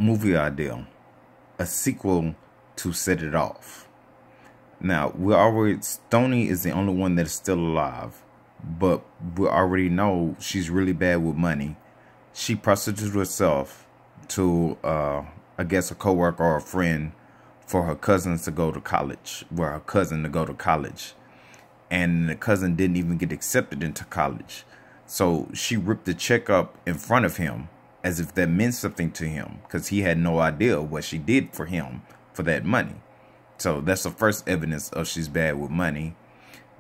movie idea, a sequel to Set It Off. Now, we already, Stoney is the only one that's still alive, but we already know she's really bad with money. She prostituted herself to, I guess, a coworker or a friend for her cousins to go to college, her cousin to go to college. And the cousin didn't even get accepted into college. So she ripped the check up in front of him as if that meant something to him, because he had no idea what she did for him for that money. So that's the first evidence of she's bad with money.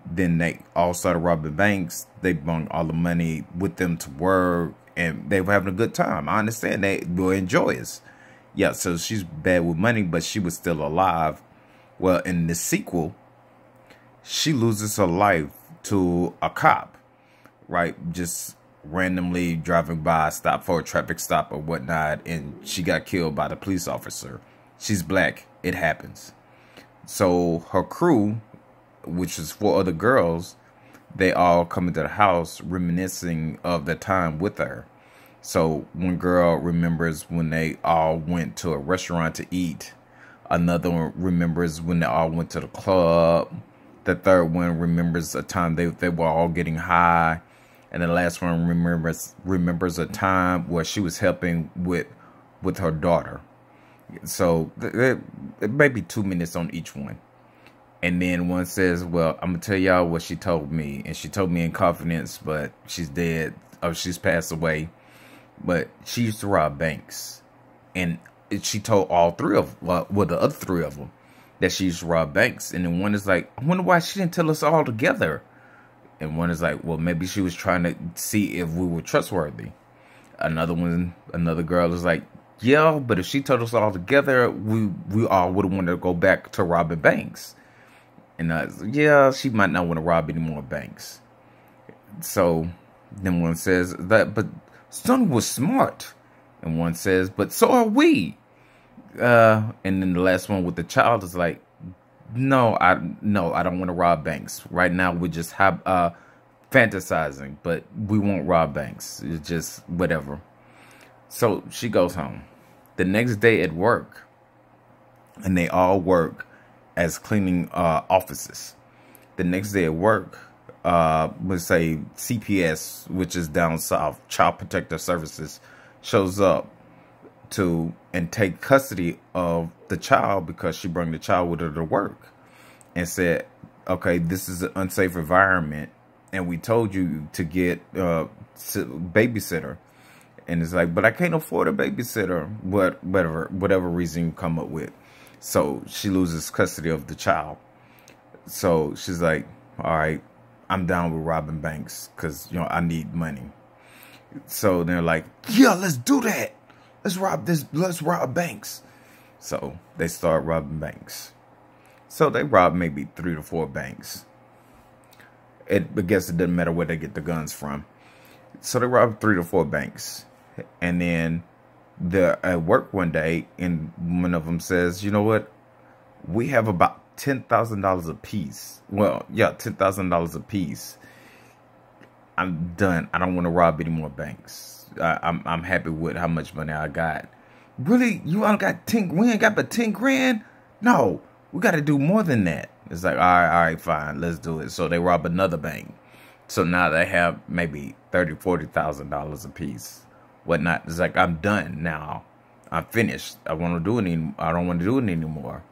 Then they all started robbing banks. They brought all the money with them to work, and they were having a good time. I understand they were enjoyers. Yeah, so she's bad with money, but she was still alive. Well, in the sequel, she loses her life to a cop, right? Just randomly driving by, stopped for a traffic stop or whatnot, and she got killed by the police officer. She's black. It happens. So her crew, which is 4 other girls, they all come into the house reminiscing of the time with her. So one girl remembers when they all went to a restaurant to eat. Another one remembers when they all went to the club. The third one remembers a time they were all getting high. And the last one remembers a time where she was helping with her daughter. So it may be 2 minutes on each one. And then one says, well, I'm going to tell y'all what she told me. And she told me in confidence, but she's dead. Or she's passed away. But she used to rob banks. And she told all 3 of, well, the other 3 of them, that she used to rob banks. And then one is like, I wonder why she didn't tell us all together. And one is like, well, maybe she was trying to see if we were trustworthy. Another girl is like, yeah, but if she told us all together, we all would have wanted to go back to robbing banks. And yeah, she might not want to rob any more banks. So then one says that, but Stoney was smart. And one says, but so are we. And then the last one with the child is like, no, I don't want to rob banks. Right now, we're just fantasizing, but we won't rob banks. It's just whatever. So she goes home. The next day at work, and they all work as cleaning offices. The next day at work, let's say CPS, which is down south, Child Protective Services, shows up and take custody of the child because she brought the child with her to work, and said, okay, this is an unsafe environment, and we told you to get a babysitter. And it's like, but I can't afford a babysitter, whatever reason you come up with. So she loses custody of the child. So she's like, all right, I'm down with robbing banks because, I need money. So they're like, yeah, let's do that. Let's rob banks. So they start robbing banks. So they rob maybe 3 to 4 banks. I guess it doesn't matter where they get the guns from. So they rob 3 to 4 banks. And then they're at work one day, and one of them says, you know what? We have about $10,000 a piece. Well, yeah, $10,000 a piece. I'm done. I don't want to rob any more banks. I'm happy with how much money I got. Really? You ain't got 10? We ain't got but 10 grand? No, we got to do more than that. It's like, all right, fine, let's do it. So they rob another bank. So now they have maybe $30,000, $40,000 a piece. Whatnot. It's like, I'm done now. I'm finished. I don't want to do it anymore.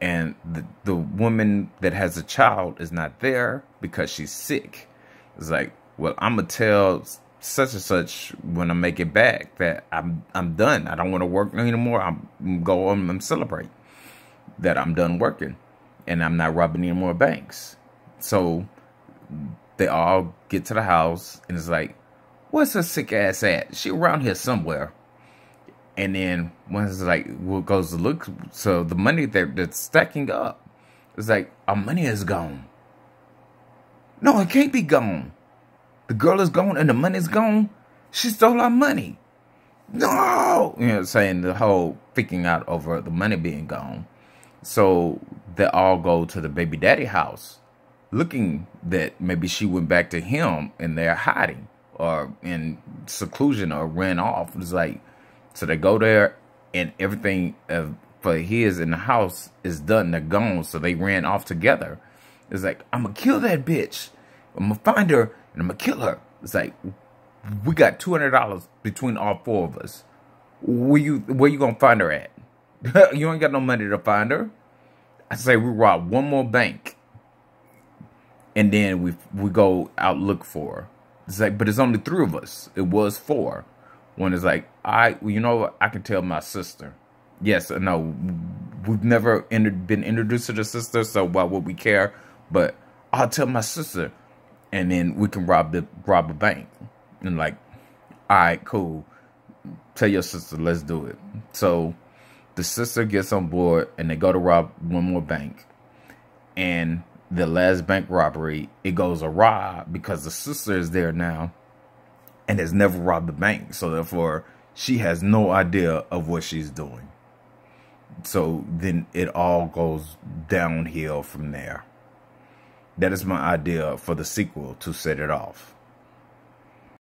And the woman that has a child is not there because she's sick. It's like, well, I'm gonna tell such and such when I make it back that I'm done. I don't want to work anymore. I'm go on and celebrate that I'm done working, and I'm not robbing any more banks. So they all get to the house, and it's like, where's her sick ass at? She around here somewhere. And then one's like, well, goes to look. So the money that's stacking up, it's like, our money is gone. No, it can't be gone. The girl is gone and the money's gone. She stole our money. No! Saying the whole freaking out over the money being gone. So they all go to the baby daddy house, looking that maybe she went back to him and they're hiding or in seclusion or ran off. It's like, so they go there and everything for his in the house is done. They're gone, so they ran off together. It's like, I'm gonna kill that bitch. I'm gonna find her and I'm gonna kill her. It's like, we got $200 between all four of us. Where you gonna find her at? You ain't got no money to find her. I say we rob one more bank, and then we go out look for her. It's like, but it's only 3 of us. It was 4. One is like, you know what? I can tell my sister. Yes, no, we've never been introduced to the sister, so why would we care? But I'll tell my sister, and then we can rob a bank. And like, all right, cool. Tell your sister, let's do it. So the sister gets on board, and they go to rob one more bank. And the last bank robbery, it goes awry because the sister is there now and has never robbed the bank. So therefore, she has no idea of what she's doing. So then it all goes downhill from there. That is my idea for the sequel to Set It Off.